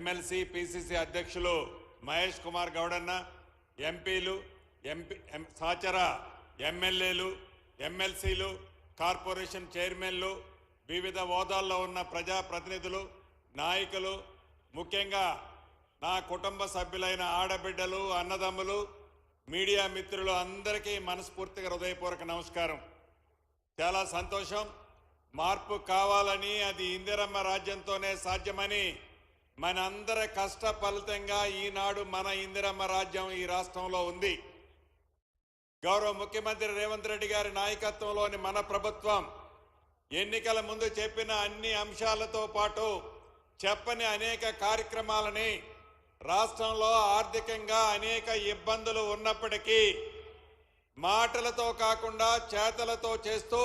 MLC PCC అధ్యక్షులు మహేష్ కుమార్ గౌడన్న, ఎంపీలు, సహచర ఎమ్మెల్యేలు, ఎమ్మెల్సీలు, కార్పొరేషన్ చైర్మన్లు, వివిధ హోదాల్లో ఉన్న ప్రజాప్రతినిధులు, నాయకులు, ముఖ్యంగా నా కుటుంబ సభ్యులైన ఆడబిడ్డలు, అన్నదమ్ములు, మీడియా మిత్రులు అందరికీ మనస్ఫూర్తిగా హృదయపూర్వక నమస్కారం. చాలా సంతోషం. మార్పు కావాలని, అది ఇందిరమ్మ రాజ్యంతోనే సాధ్యమని మనందరి కష్ట ఫలితంగా ఈనాడు మన ఇందిరమ్మ రాజ్యం ఈ రాష్ట్రంలో ఉంది. గౌరవ ముఖ్యమంత్రి రేవంత్ రెడ్డి గారి నాయకత్వంలోని మన ప్రభుత్వం ఎన్నికల ముందు చెప్పిన అన్ని అంశాలతో పాటు చెప్పని అనేక కార్యక్రమాలని, రాష్ట్రంలో ఆర్థికంగా అనేక ఇబ్బందులు ఉన్నప్పటికీ మాటలతో కాకుండా చేతలతో చేస్తూ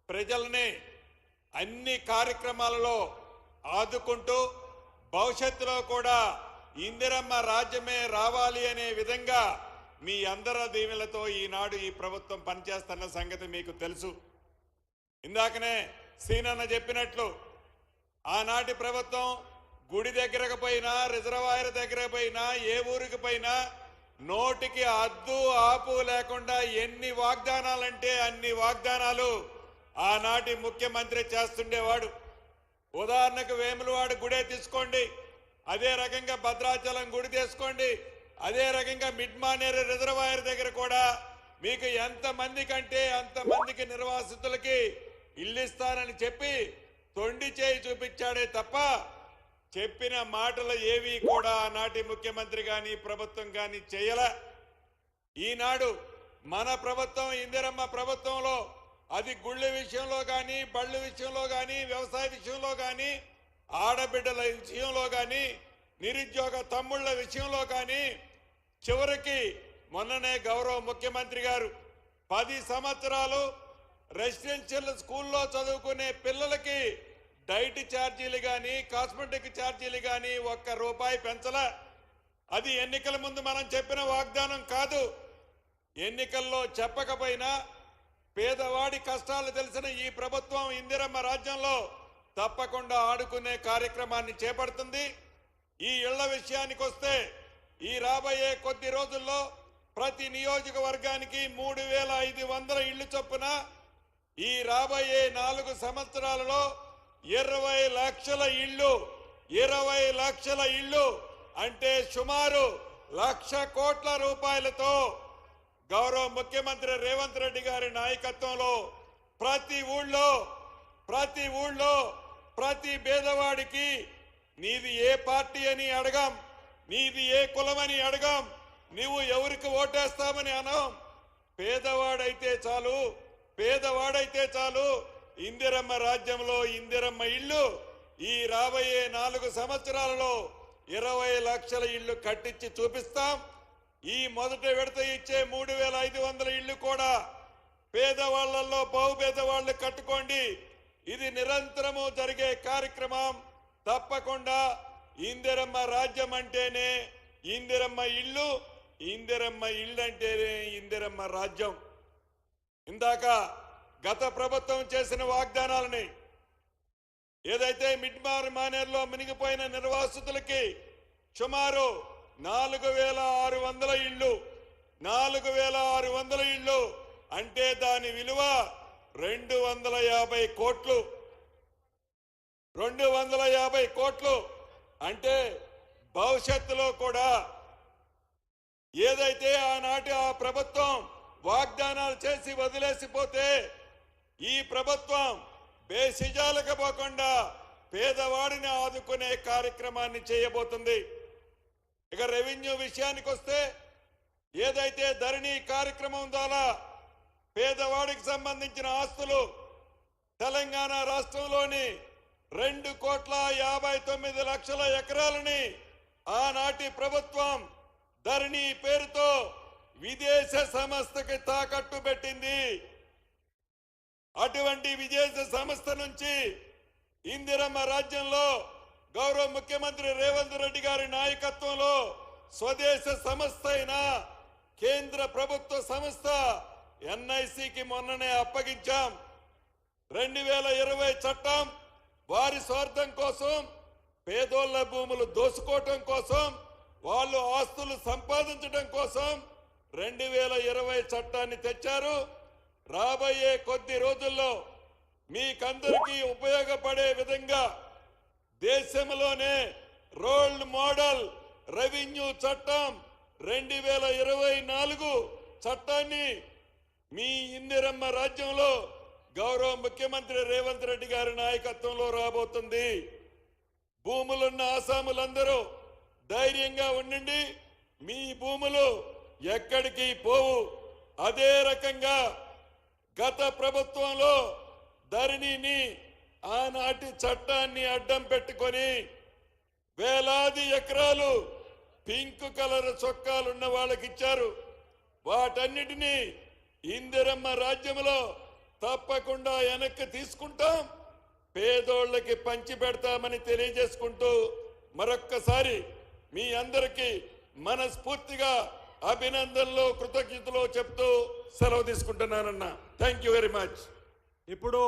ప్రజల్ని అన్ని కార్యక్రమాలలో ఆదుకుంటూ భవిష్యత్తులో కూడా ఇందిరమ్మ రాజ్యమే రావాలి అనే విధంగా మీ అందరి దీవెనలతో ఈనాడు ఈ ప్రభుత్వం పనిచేస్తున్న సంగతి మీకు తెలుసు. ఇందాకనే సీనన్న చెప్పినట్లు ఆనాటి ప్రభుత్వం గుడి దగ్గరకు పోయినా, రిజర్వాయర్ దగ్గరకు పోయినా, ఏ ఊరికి పోయినా నోటికి అద్దు ఆపు లేకుండా ఎన్ని వాగ్దానాలంటే అన్ని వాగ్దానాలు ఆనాటి ముఖ్యమంత్రి చేస్తుండేవాడు. ఉదాహరణకు వేములవాడ గుడే తీసుకోండి, అదే రకంగా భద్రాచలం గుడి తీసుకోండి, అదే రకంగా మిడ్మానేరు రిజర్వాయర్ దగ్గర కూడా మీకు ఎంతమంది కంటే అంతమందికి నిర్వాసితులకి ఇల్లు ఇస్తానని చెప్పి తొండి చేయి చూపించాడే తప్ప చెప్పిన మాటలు ఏవి కూడా ఆనాటి ముఖ్యమంత్రి కానీ ప్రభుత్వం కానీ చేయలే. ఈనాడు మన ప్రభుత్వం ఇందిరమ్మ ప్రభుత్వంలో అది గుళ్ళ విషయంలో కానీ, బళ్ళు విషయంలో కానీ, వ్యవసాయ విషయంలో కానీ, ఆడబిడ్డల విషయంలో కానీ, నిరుద్యోగ తమ్ముళ్ల విషయంలో కానీ, చివరికి మొన్ననే గౌరవ ముఖ్యమంత్రి గారు 10 సంవత్సరాలు రెసిడెన్షియల్ స్కూల్లో చదువుకునే పిల్లలకి డైట్ ఛార్జీలు కానీ, కాస్మెటిక్ ఛార్జీలు కానీ ₹1 పెంచలే. అది ఎన్నికల ముందు మనం చెప్పిన వాగ్దానం కాదు. ఎన్నికల్లో చెప్పకపోయినా పేదవాడి కష్టాలు తెలిసిన ఈ ప్రభుత్వం ఇందిరమ్మ రాజ్యంలో తప్పకుండా ఆడుకునే కార్యక్రమాన్ని చేపడుతుంది. ఈ ఇళ్ల విషయానికి వస్తే ఈ రాబోయే కొద్ది రోజుల్లో ప్రతి నియోజకవర్గానికి 3500 ఇళ్లు చొప్పున, ఈ రాబోయే 4 సంవత్సరాలలో 20 లక్షల ఇళ్లు, 20 లక్షల ఇళ్లు అంటే సుమారు ₹1,00,000 కోట్లతో గౌరవ ముఖ్యమంత్రి రేవంత్ రెడ్డి గారి నాయకత్వంలో ప్రతి ఊళ్ళో ప్రతి పేదవాడికి నీది ఏ పార్టీ అని అడగాం, నీది ఏ కులమని అడగాం, నీవు ఎవరికి ఓటేస్తామని అనం. పేదవాడైతే చాలు ఇందిరమ్మ రాజ్యంలో ఇందిరమ్మ ఇల్లు ఈ రాబోయే 4 సంవత్సరాలలో 20 లక్షల ఇళ్లు కట్టించి చూపిస్తాం. ఈ మొదటి విడత ఇచ్చే 3500 ఇళ్లు కూడా పేదవాళ్లలో బహుపేదవాళ్లు కట్టుకోండి. ఇది నిరంతరము జరిగే కార్యక్రమం. తప్పకుండా ఇందిరమ్మ రాజ్యం అంటేనే ఇందిరమ్మ ఇల్లు, ఇందిరమ్మ ఇల్లు అంటేనే ఇందిరమ్మ రాజ్యం. ఇందాక గత ప్రభుత్వం చేసిన వాగ్దానాలని, ఏదైతే మిడ్మానేరులో మునిగిపోయిన నిర్వాసితులకి సుమారు 4600 ఇళ్లు, 4600 ఇళ్లు అంటే దాని విలువ 250 కోట్లు. 250 కోట్లు అంటే భవిష్యత్తులో కూడా ఏదైతే ఆనాటి ఆ ప్రభుత్వం వాగ్దానాలు చేసి వదిలేసిపోతే ఈ ప్రభుత్వం బేసిజాలకు పోకుండా పేదవాడిని ఆదుకునే కార్యక్రమాన్ని చేయబోతుంది. ఇక రెవెన్యూ విషయానికి వస్తే ఏదైతే ధరణి కార్యక్రమం ద్వారా పేదవాడికి సంబంధించిన ఆస్తులు తెలంగాణ రాష్ట్రంలోని 2,59,00,000 ఎకరాలని ఆనాటి ప్రభుత్వం ధరణి పేరుతో విదేశ సంస్థకి తాకట్టు పెట్టింది. అటువంటి విదేశ సంస్థ నుంచి ఇందిరమ్మ రాజ్యంలో గౌరవ ముఖ్యమంత్రి రేవంత్ రెడ్డి గారి నాయకత్వంలో స్వదేశ సంస్థ అయిన కేంద్ర ప్రభుత్వ సంస్థ ఎన్ఐసికి మొన్ననే అప్పగించాం. 2020 చట్టం వారి స్వార్థం కోసం పేదోళ్ల భూములు దోసుకోవటం కోసం, వాళ్ళు ఆస్తులు సంపాదించడం కోసం 2020 చట్టాన్ని తెచ్చారు. రాబోయే కొద్ది రోజుల్లో మీకందరికీ ఉపయోగపడే విధంగా దేశంలోనే రోల్ మోడల్ రెవెన్యూ చట్టం 2024 చట్టాన్ని మీ ఇందిరమ్మ రాజ్యంలో గౌరవ ముఖ్యమంత్రి రేవంత్ రెడ్డి గారి నాయకత్వంలో రాబోతుంది. భూములున్న ఆసాములందరూ ధైర్యంగా ఉండండి. మీ భూములు ఎక్కడికి పోవు. అదే రకంగా గత ప్రభుత్వంలో ధరణిని ఆనాటి చట్టాన్ని అడ్డం పెట్టుకొని వేలాది ఎకరాలు పింక్ కలర్ చొక్కాలున్న వాళ్ళకి ఇచ్చారు. వాటన్నిటినీ ఇందిరమ్మ రాజ్యంలో తప్పకుండా వెనక్కి తీసుకుంటాం, పేదోళ్ళకి పంచి పెడతామని తెలియజేసుకుంటూ మరొక్కసారి మీ అందరికీ మనస్ఫూర్తిగా అభినందనలు, కృతజ్ఞతలు చెప్తూ సెలవు తీసుకుంటున్నానన్నా. Thank you very much. ఇప్పుడు